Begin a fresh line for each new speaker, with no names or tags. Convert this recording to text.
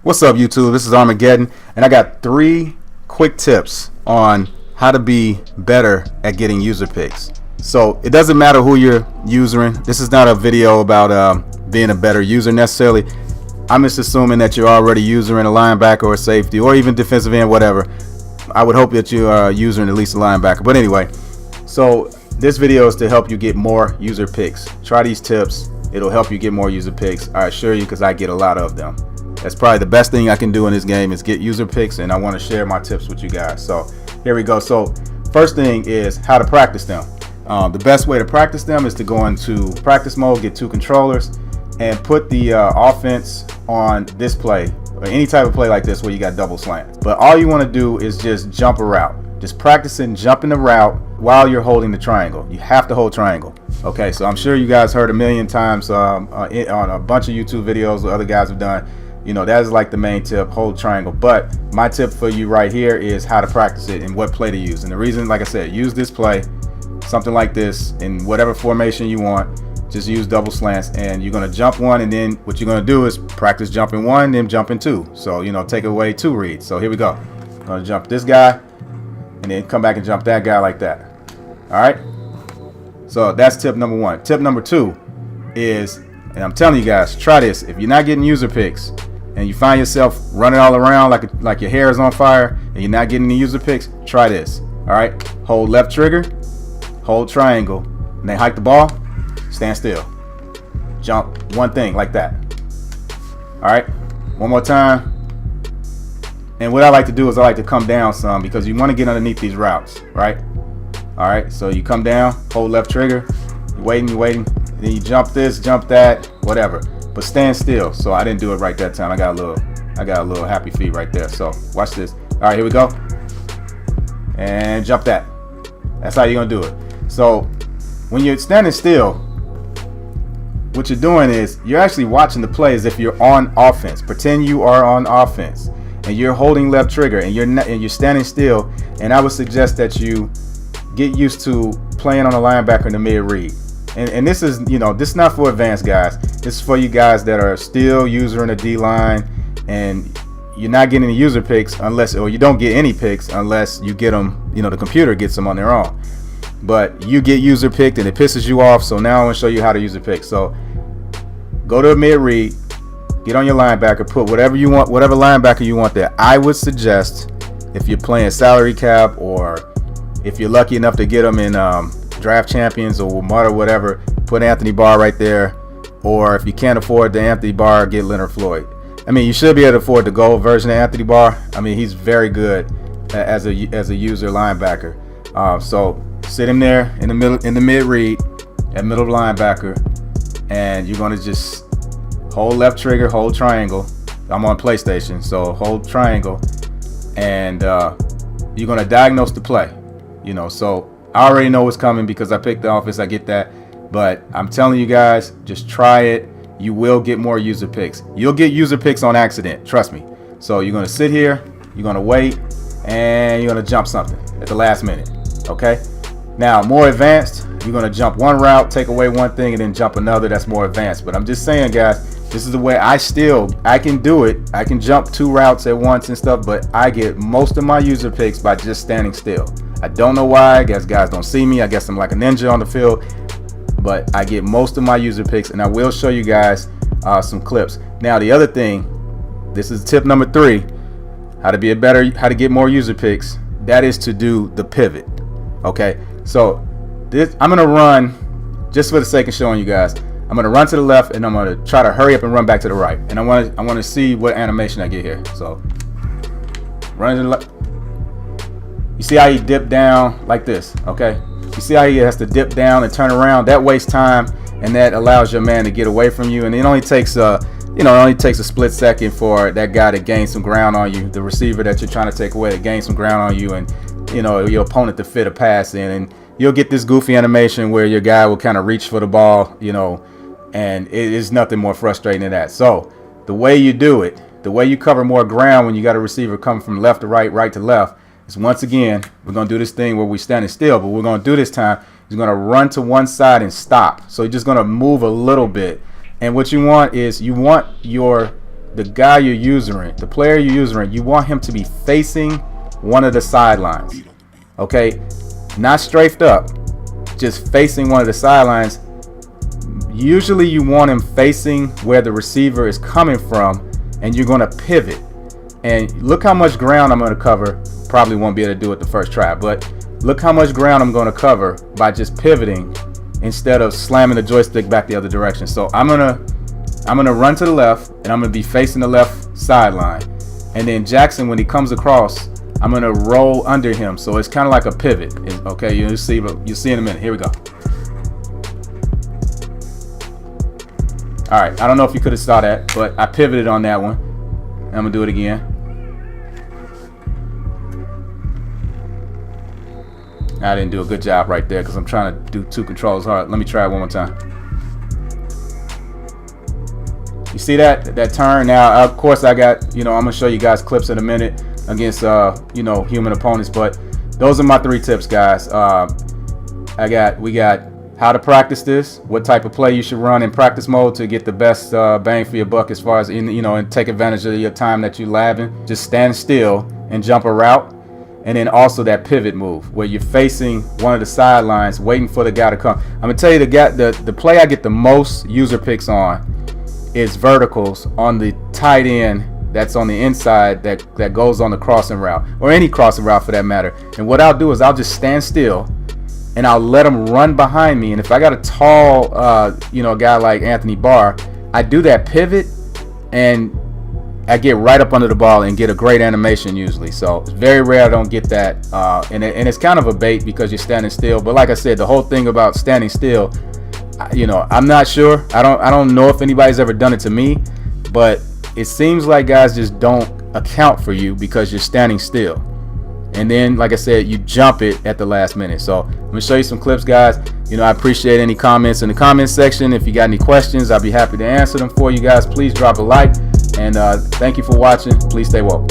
What's up, YouTube? This is R-Mageddon, and I got 3 quick tips on how to be better at getting user picks. So it doesn't matter who you're using. This is not a video about being a better user necessarily. I'm just assuming that you're already using a linebacker or safety or even defensive end, whatever. I would hope that you are using at least a linebacker. But anyway, so this video is to help you get more user picks. Try these tips. It'll help you get more user picks. I assure you, because I get a lot of them. That's probably the best thing I can do in this game is get user picks, and I want to share my tips with you guys. So here we go. So first thing is how to practice them. The best way to practice them is to go into practice mode, get 2 controllers, and put the offense on this play or any type of play like this where you got double slants. But all you want to do is just jump a route. Just practicing jumping the route while you're holding the triangle. You have to hold triangle. Okay, so I'm sure you guys heard a million times on a bunch of YouTube videos that other guys have done. You know, that is like the main tip, hold triangle. But my tip for you right here is how to practice it and what play to use. And the reason, like I said, use this play, something like this, in whatever formation you want. Just use double slants, and you're going to jump one, and then what you're going to do is practice jumping 1, then jumping 2. So, you know, take away 2 reads. So here we go. I'm going to jump this guy, and then come back and jump that guy like that. All right. So that's tip number 1. Tip number 2 is, and I'm telling you guys, try this. If you're not getting user picks, and you find yourself running all around like your hair is on fire and you're not getting the user picks, try this. All right, hold left trigger, hold triangle, and then hike the ball, stand still, jump one thing like that. All right, one more time. And what I like to do is I like to come down some because you want to get underneath these routes, right? All right, so you come down, hold left trigger, you're waiting, and then you jump this, jump that, whatever. But stand still. So I didn't do it right that time. I got a little happy feet right there. So watch this. All right, here we go. And jump that. That's how you're gonna do it. So when you're standing still, what you're doing is you're actually watching the play as if you're on offense. Pretend you are on offense and you're holding left trigger and you're standing still. And I would suggest that you get used to playing on a linebacker in the mid read. And this is, you know, this is not for advanced guys. This is for you guys that are still using a D line and you're not getting the user picks unless, or you don't get any picks unless you get them, you know, the computer gets them on their own. But you get user picked and it pisses you off. So now I want to show you how to user pick. So go to a mid read, get on your linebacker, put whatever you want, whatever linebacker you want there. I would suggest, if you're playing salary cap or if you're lucky enough to get them in draft champions or whatever, put Anthony Barr right there. Or if you can't afford the Anthony Barr, get Leonard Floyd. I mean, you should be able to afford the gold version of Anthony Barr. I mean, he's very good as a user linebacker. So sit him there in the mid read at middle linebacker, and you're going to just hold left trigger, hold triangle. I'm on PlayStation, so hold triangle, and you're going to diagnose the play. You know, so I already know what's coming because I picked the offense. I get that. But I'm telling you guys, just try it. You will get more user picks. You'll get user picks on accident. Trust me. So you're going to sit here. You're going to wait. And you're going to jump something at the last minute. Okay? Now, more advanced, you're going to jump one route, take away one thing, and then jump another. That's more advanced. But I'm just saying, guys, this is the way I can do it. I can jump 2 routes at once and stuff. But I get most of my user picks by just standing still. I don't know why. I guess guys don't see me. I guess I'm like a ninja on the field. But I get most of my user picks, and I will show you guys some clips. Now, the other thing, this is tip number 3, how to get more user picks. That is to do the pivot. Okay, so this I'm gonna run just for the sake of showing you guys. I'm gonna run to the left, and I'm gonna try to hurry up and run back to the right. And I want to see what animation I get here. So run to the left. You see how he dipped down like this, okay? You see how he has to dip down and turn around? That wastes time, and that allows your man to get away from you. And it only takes a split second for that guy to gain some ground on you, the receiver that you're trying to take away to gain some ground on you, and you know your opponent to fit a pass in. And you'll get this goofy animation where your guy will kind of reach for the ball, you know, and it is nothing more frustrating than that. So the way you do it, the way you cover more ground when you got a receiver coming from left to right, right to left, is once again, we're going to do this thing where we're standing still, but we're going to do this time, he's going to run to one side and stop. So you're just going to move a little bit. And what you want is you want your the guy you're using, the player you're using, you want him to be facing one of the sidelines. Okay, not strafed up, just facing one of the sidelines. Usually you want him facing where the receiver is coming from, and you're going to pivot. And look how much ground I'm going to cover. Probably won't be able to do it the first try, but look how much ground I'm going to cover by just pivoting instead of slamming the joystick back the other direction. So I'm gonna run to the left, and I'm gonna be facing the left sideline. And then Jackson, when he comes across, I'm gonna roll under him. So it's kind of like a pivot. Okay, you'll see in a minute. Here we go. All right, I don't know if you could have saw that, but I pivoted on that one. I'm gonna do it again. I didn't do a good job right there because I'm trying to do two controls hard. Let me try it one more time. You see that turn? Now, of course, I got, I'm gonna show you guys clips in a minute against human opponents, but those are my 3 tips, guys. We got how to practice this, what type of play you should run in practice mode to get the best bang for your buck as far as and take advantage of your time that you're labbing. Just stand still and jump a route. And then also that pivot move where you're facing one of the sidelines, waiting for the guy to come. I'm gonna tell you the play I get the most user picks on is verticals on the tight end that's on the inside that goes on the crossing route, or any crossing route for that matter. And what I'll do is I'll just stand still and I'll let them run behind me. And if I got a tall a guy like Anthony Barr, I do that pivot and I get right up under the ball and get a great animation usually. So it's very rare I don't get that, and it's kind of a bait because you're standing still. But like I said, the whole thing about standing still, I'm not sure. I don't know if anybody's ever done it to me, but it seems like guys just don't account for you because you're standing still. And then, like I said, you jump it at the last minute. So I'm gonna show you some clips, guys. I appreciate any comments in the comment section. If you got any questions, I'll be happy to answer them for you guys. Please drop a like. And thank you for watching. Please stay woke.